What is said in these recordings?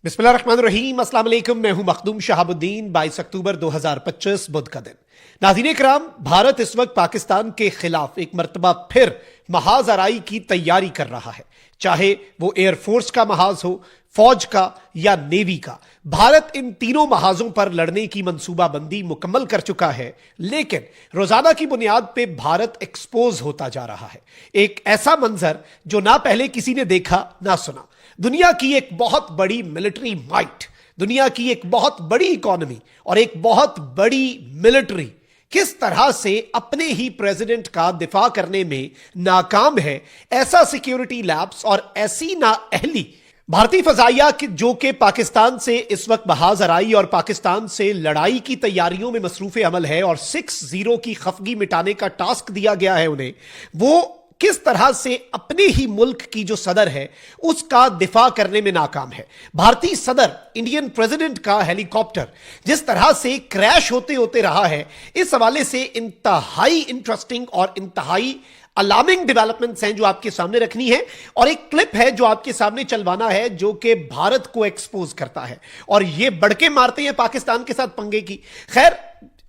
बिस्मिल्लाहिर्रहमानिर्रहीम, अस्सलाम वालेकुम। मैं हूं मखदूम शहाबुद्दीन। 22 अक्टूबर 2025 बुध का दिन। नाज़रीन कराम, भारत इस वक्त पाकिस्तान के खिलाफ एक मरतबा फिर महाज आराई की तैयारी कर रहा है, चाहे वो एयरफोर्स का महाज हो, फौज का या नेवी का। भारत इन तीनों महाजों पर लड़ने की मंसूबाबंदी मुकम्मल कर चुका है, लेकिन रोजाना की बुनियाद पे भारत एक्सपोज होता जा रहा है। एक ऐसा मंजर जो ना पहले किसी ने देखा ना सुना। दुनिया की एक बहुत बड़ी मिलिट्री माइट, दुनिया की एक बहुत बड़ी इकोनॉमी और एक बहुत बड़ी मिलिट्री किस तरह से अपने ही प्रेसिडेंट का दिफा करने में नाकाम है। ऐसा सिक्योरिटी लैब्स और ऐसी नाअहली भारतीय फजाइया जो कि पाकिस्तान से इस वक्त महाज आराई और पाकिस्तान से लड़ाई की तैयारियों में मसरूफ अमल है और 6-0 की खफगी मिटाने का टास्क दिया गया है उन्हें, वो किस तरह से अपने ही मुल्क की जो सदर है उसका दिफा करने में नाकाम है। भारतीय सदर, इंडियन प्रेसिडेंट का हेलीकॉप्टर जिस तरह से क्रैश होते होते रहा है, इस हवाले से इंतहाई इंटरेस्टिंग और इंतहाई अलार्मिंग डेवलपमेंट्स हैं जो आपके सामने रखनी है। और एक क्लिप है जो आपके सामने चलवाना है जो कि भारत को एक्सपोज करता है और ये बढ़के मारते हैं पाकिस्तान के साथ पंगे की। खैर,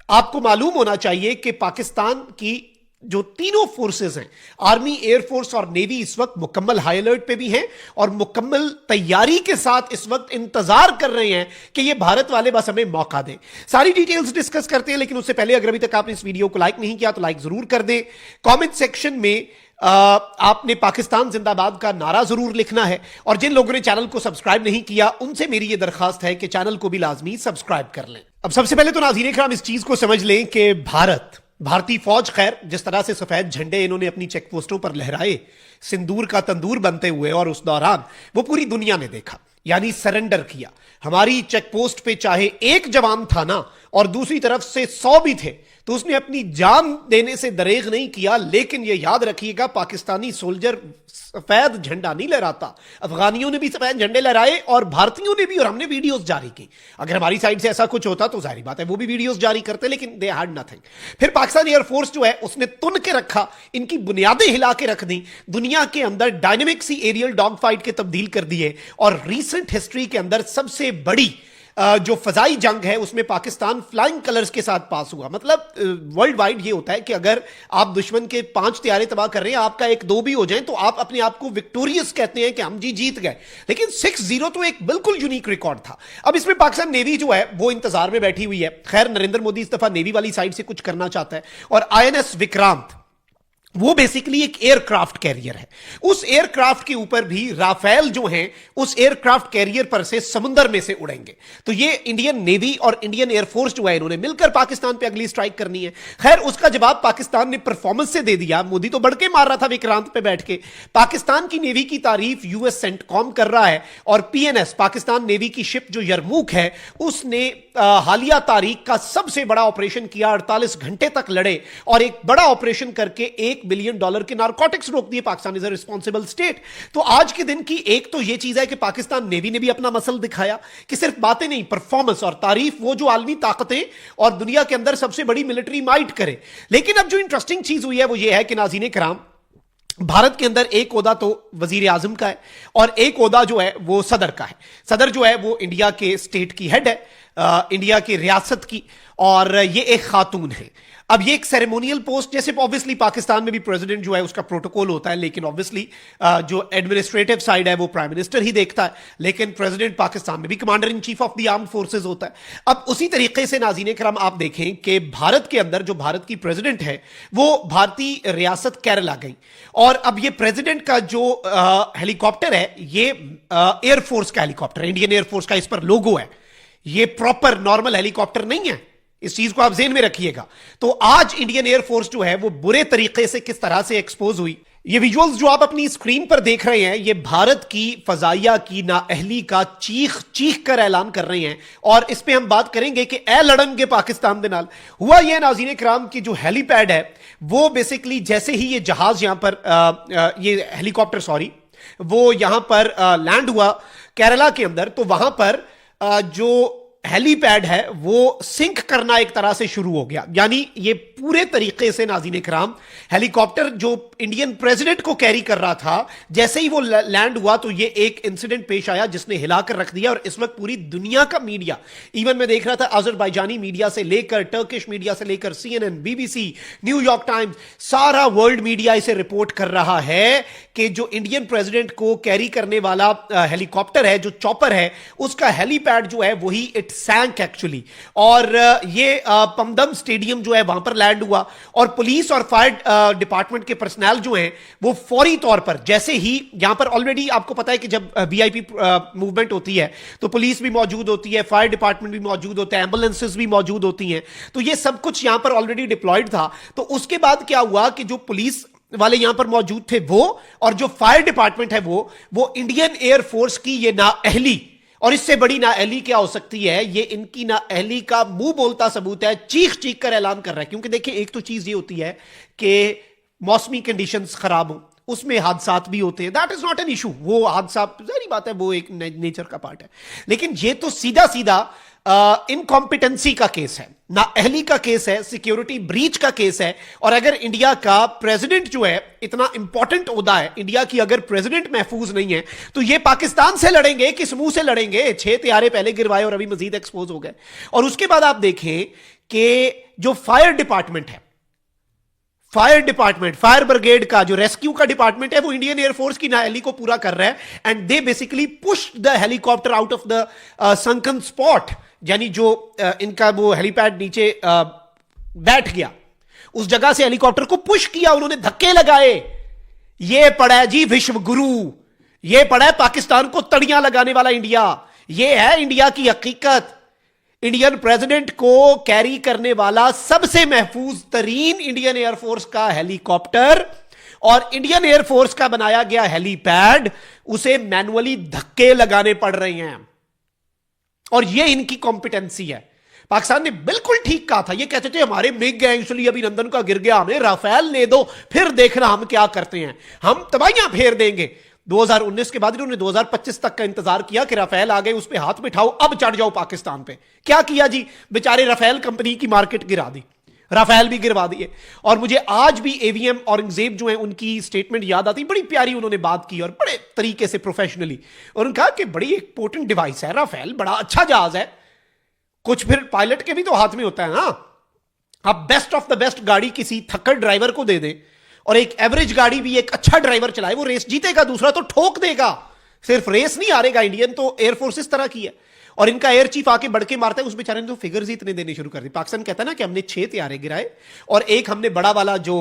आपको मालूम होना चाहिए कि पाकिस्तान की जो तीनों फोर्सेस हैं, आर्मी, एयरफोर्स और नेवी, इस वक्त मुकम्मल हाई अलर्ट पे भी हैं और मुकम्मल तैयारी के साथ इस वक्त इंतजार कर रहे हैं कि ये भारत वाले बस हमें मौका दें। सारी डिटेल्स डिस्कस करते हैं, लेकिन उससे पहले अगर अभी तक आपने इस वीडियो को लाइक नहीं किया तो लाइक जरूर कर दें। कमेंट सेक्शन में आपने पाकिस्तान जिंदाबाद का नारा जरूर लिखना है और जिन लोगों ने चैनल को सब्सक्राइब नहीं किया उनसे मेरी यह दरखास्त है कि चैनल को भी लाजमी सब्सक्राइब कर लें। अब सबसे पहले तो नाज़रीन इकराम इस चीज को समझ लें कि भारतीय फौज, खैर, जिस तरह से सफेद झंडे इन्होंने अपनी चेक पोस्टों पर लहराए सिंदूर का तंदूर बनते हुए, और उस दौरान वो पूरी दुनिया ने देखा, यानी सरेंडर किया। हमारी चेक पोस्ट पे चाहे एक जवान था ना और दूसरी तरफ से 100 भी थे, तो उसने अपनी जान देने से दरेग नहीं किया। लेकिन यह याद रखिएगा, पाकिस्तानी सोल्जर सफेद झंडा नहीं लहराता, अफगानियों ने भी सफेद झंडे लहराए और भारतीयों ने भी, और हमने वीडियोस जारी की। अगर हमारी साइड से ऐसा कुछ होता तो जाहिर बात है वो भी वीडियोस जारी करते, लेकिन दे हैड नथिंग। फिर पाकिस्तान एयरफोर्स जो है उसने तुन के रखा, इनकी बुनियादें हिला के रख दी, दुनिया के अंदर डायनेमिक सी एरियल डॉग फाइट के तब्दील कर दिए और रीसेंट हिस्ट्री के अंदर सबसे बड़ी जो फजाई जंग है उसमें पाकिस्तान फ्लाइंग कलर्स के साथ पास हुआ। मतलब वर्ल्ड वाइड ये होता है कि अगर आप दुश्मन के 5 तैयारे तबाह कर रहे हैं, आपका 1-2 भी हो जाए तो आप अपने आप को विक्टोरियस कहते हैं कि हम जी जीत गए। लेकिन 6-0 तो एक बिल्कुल यूनिक रिकॉर्ड था। अब इसमें पाकिस्तान नेवी जो है वो इंतजार में बैठी हुई है। खैर, नरेंद्र मोदी इस दफा नेवी वाली साइड से कुछ करना चाहता है और INS विक्रांत वो बेसिकली एक एयरक्राफ्ट कैरियर है। उस एयरक्राफ्ट के ऊपर भी राफेल जो हैं उस एयरक्राफ्ट कैरियर पर से समुंदर में से उड़ेंगे। तो ये इंडियन नेवी और इंडियन एयरफोर्स जो है इन्होंने मिलकर पाकिस्तान पे अगली स्ट्राइक करनी है। खैर, उसका जवाब पाकिस्तान ने परफॉर्मेंस से दे दिया। मोदी तो बढ़ के मार रहा था विक्रांत पे बैठ के। पाकिस्तान की नेवी की तारीफ US सेंटकॉम कर रहा है और PNS पाकिस्तान नेवी की शिप जो यरमूक है उसने हालिया तारीख का सबसे बड़ा ऑपरेशन किया। 48 घंटे तक लड़े और एक बड़ा ऑपरेशन करके $1 बिलियन के नारकोटिक्स रोक दिए। Pakistan is a responsible state. तो आज के दिन की एक तो यह चीज है कि पाकिस्तान नेवी ने भी अपना मसल दिखाया कि सिर्फ बातें नहीं, परफॉर्मेंस और तारीफ वो जो आलमी ताकतें और दुनिया के अंदर सबसे बड़ी मिलिट्री माइट करे। लेकिन अब जो इंटरेस्टिंग चीज हुई है वो ये है कि नाज़रीन कराम, भारत के अंदर एक ओहदा तो वजीर आजम का है और एक ओहदा जो है वो सदर का है। सदर जो है वो इंडिया के स्टेट की हेड है, इंडिया की रियासत की, और ये एक खातून है। अब ये एक सेरेमोनियल पोस्ट, जैसे ऑब्वियसली पाकिस्तान में भी प्रेसिडेंट जो है उसका प्रोटोकॉल होता है, लेकिन ऑब्वियसली जो एडमिनिस्ट्रेटिव साइड है वो प्राइम मिनिस्टर ही देखता है, लेकिन प्रेसिडेंट पाकिस्तान में भी commander in chief of the armed forces होता है। अब उसी तरीके से नाज़रीन करम आप देखें कि भारत के अंदर जो भारत की प्रेसिडेंट है वो भारतीय रियासत केरला गई और अब ये प्रेसिडेंट का जो हेलीकॉप्टर है ये एयरफोर्स का हेलीकॉप्टर है, इंडियन एयरफोर्स का इस पर लोगो है। ये प्रॉपर नॉर्मल हेलीकॉप्टर नहीं है, इस चीज को आप ज़हन में रखिएगा। तो आज इंडियन एयरफोर्स जो है वो बुरे तरीके से किस तरह से एक्सपोज हुई। ये विजुअल्स जो आप अपनी स्क्रीन पर देख रहे हैं ये भारत की फजाइया की नाअहली का चीख चीख कर ऐलान कर रहे हैं और इस पे हम बात करेंगे कि ए लड़न के पाकिस्तान दे नाल हुआ ये। नाज़रीन कराम की जो हेलीपैड है वो बेसिकली जैसे ही ये जहाज यहां पर ये हेलीकॉप्टर सॉरी वो यहां पर लैंड हुआ केरला के अंदर, तो वहां पर जो ہیلی پیڈ ہے وہ سنک کرنا ایک طرح سے شروع ہو گیا. یعنی یہ پورے طریقے سے ناظرین کرام ہیلی کاپٹر جو انڈین پریزیڈنٹ کو کیری کر رہا تھا جیسے ہی وہ لینڈ ہوا تو یہ ایک انسیڈنٹ پیش آیا جس نے ہلا کر رکھ دیا. اور اس وقت پوری دنیا کا میڈیا, ایون میں دیکھ رہا تھا آذربائیجانی میڈیا سے لے کر ٹرکش میڈیا سے لے کر CNN, BBC, new York Times, سارا ورلڈ میڈیا اسے رپورٹ کر رہا ہے کہ جو انڈین پریزیڈنٹ کو کیری کرنے والا ہیلی کاپٹر ہے, جو چاپر ہے, اس کا ہیلی پیڈ جو ہے وہی اٹ سینک ایکچولی. اور یہ پمدم اسٹیڈیم جو ہے وہاں پر لینڈ ہوا اور پولیس اور فائر ڈپارٹمنٹ کے پرسنل جو ہیں وہ فوری طور پر جیسے ہی یہاں پر آلریڈی آپ کو پتا ہے کہ جب VIP موومنٹ ہوتی ہے تو پولیس بھی موجود ہوتی ہے, فائر ڈپارٹمنٹ بھی موجود ہوتا ہے, ایمبولینسز بھی موجود ہوتی ہیں, تو یہ سب کچھ یہاں پر آلریڈی ڈپلائڈ تھا. تو اس کے بعد کیا ہوا کہ جو پولیس والے یہاں پر موجود تھے وہ اور جو فائر ڈپارٹمنٹ ہے وہ انڈین ایئر فورس کی یہ نااہلی, اور اس سے بڑی نااہلی کیا ہو سکتی ہے, یہ ان کی نااہلی کا منہ بولتا ثبوت ہے, چیخ چیخ کر اعلان کر رہا ہے. کیونکہ دیکھیں ایک تو چیز یہ ہوتی ہے کہ موسمی کنڈیشنز خراب ہوں, اس میں حادثات بھی ہوتے ہیں, that is not an issue, وہ حادثات ظاہری بات ہے وہ ایک نیچر کا پارٹ ہے. لیکن یہ تو سیدھا سیدھا انکمپیٹنسی کا کیس ہے, نااہلی کا کیس ہے, سیکیورٹی بریچ کا کیس ہے. اور اگر انڈیا کا پریزیڈنٹ جو ہے اتنا امپورٹنٹ عہدہ ہے انڈیا کی, اگر پریزیڈنٹ محفوظ نہیں ہے تو یہ پاکستان سے لڑیں گے, کس منہ سے لڑیں گے؟ 6 طیارے پہلے گروائے اور ابھی مزید ایکسپوز ہو گئے. اور اس کے بعد آپ دیکھیں کہ جو فائر ڈپارٹمنٹ ہے, فائر بریگیڈ کا جو ریسکیو کا ڈپارٹمنٹ ہے وہ انڈین ایئر فورس کی نااہلی کو پورا کر رہا ہے. And they basically push the Halley copter out of the sunken spot, یعنی جو ان کا وہ ہیلی پیڈ نیچے بیٹھ گیا اس جگہ سے ہیلی کاپٹر کو پش کیا, انہوں نے دھکے لگائے. یہ پڑا ہے جی وشو گرو, یہ پڑا ہے پاکستان کو تڑیاں لگانے والا انڈیا, یہ ہے انڈیا کی حقیقت. انڈین پریزیڈنٹ کو کیری کرنے والا سب سے محفوظ ترین انڈین ایئر فورس کا ہیلی کاپٹر اور انڈین ایئر فورس کا بنایا گیا ہیلی پیڈ, اسے مینولی دھکے لگانے پڑ رہے ہیں. اور یہ ان کی کمپیٹنسی ہے. پاکستان نے بالکل ٹھیک کہا تھا, یہ کہتے تھے ہمارے مگ ہیں اس لیے ابھی لندن کا گر گیا, ہمیں رافیل لے دو پھر دیکھنا ہم کیا کرتے ہیں, ہم تباہیاں پھیر دیں گے. 2019 کے بعد انہوں نے 2025 تک کا انتظار کیا کہ رافیل آ گئے, اس پہ ہاتھ بٹھاؤ, اب چڑھ جاؤ پاکستان پہ. کیا کیا جی, بیچارے رافیل کمپنی کی مارکیٹ گرا دی, رافیل بھی گروا دیے. اور مجھے آج بھی AVM اورنگزیب جو ہیں ان کی سٹیٹمنٹ یاد آتی, بڑی پیاری انہوں نے بات کی اور بڑے طریقے سے پروفیشنلی, اور انہوں نے کہا کہ بڑی ایک پورٹنٹ ڈیوائس ہے رافیل, بڑا اچھا جہاز ہے. کچھ پھر پائلٹ کے بھی تو ہاتھ میں ہوتا ہے نا, آپ بیسٹ آف دا بیسٹ گاڑی کسی تھکڑ ڈرائیور کو دے دیں اور ایک ایوریج گاڑی بھی ایک اچھا ڈرائیور چلائے, وہ ریس جیتے گا, دوسرا تو ٹھوک دے گا, صرف ریس نہیں ہارے گا. انڈین تو ایئر فورس اس طرح کی ہے, اور ان کا ایئر چیف آ کے بڑھ کے مارتا ہے, اس بیچارے نے تو فگرز ہی اتنے دینے شروع کر دی. پاکستان کہتا ہے نا کہ ہم نے 6 طیارے گرائے اور ایک ہم نے بڑا والا جو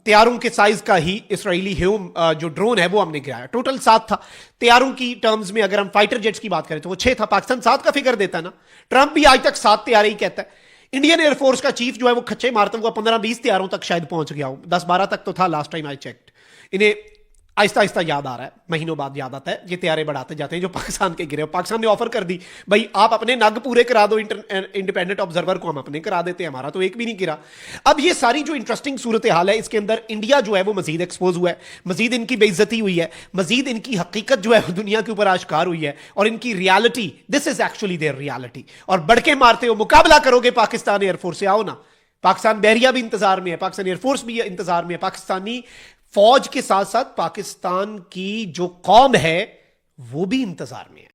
طیاروں کے سائز کا ہی اسرائیلی ہیوم جو ڈرون ہے وہ ہم نے گرایا. ٹوٹل 7 تھا طیاروں کی ٹرمز میں, اگر ہم فائٹر جیٹس کی بات کریں تو وہ 6 تھا. پاکستان 7 کا فگر دیتا ہے نا, ٹرمپ بھی آج تک 7 طیارے ہی کہتا ہے. انڈین ایئر فورس کا چیف جو ہے وہ کھچے مارتا ہوا 15-20 طیاروں تک شاید پہنچ گیا ہوں, 10-12 تک تو تھا لاسٹ ٹائم آئی چیکڈ. انہیں آہستہ آہستہ یاد آ رہا ہے, مہینوں بعد یاد آتا ہے, یہ طیارے بڑھاتے جاتے ہیں جو پاکستان کے گرے. پاکستان نے آفر کر دی بھائی آپ اپنے نگ پورے کرا دو انڈیپینڈنٹ آبزرور کو, ہم اپنے کرا دیتے ہیں, ہمارا تو ایک بھی نہیں گرا. اب یہ ساری جو انٹرسٹنگ صورتحال ہے اس کے اندر انڈیا جو ہے وہ مزید ایکسپوز ہوا ہے, مزید ان کی بے عزتی ہوئی ہے, مزید ان کی حقیقت جو ہے دنیا کے اوپر آشکار ہوئی ہے, اور ان کی reality, this is actually their reality. اور بڑھ کے مارتے ہو, مقابلہ کرو گے پاکستان ایئر فورس سے, آؤ نا. پاکستان بحریہ بھی انتظار میں ہے, پاکستان ایئر فورس بھی انتظار میں ہے, پاکستانی فوج کے ساتھ ساتھ پاکستان کی جو قوم ہے وہ بھی انتظار میں ہے.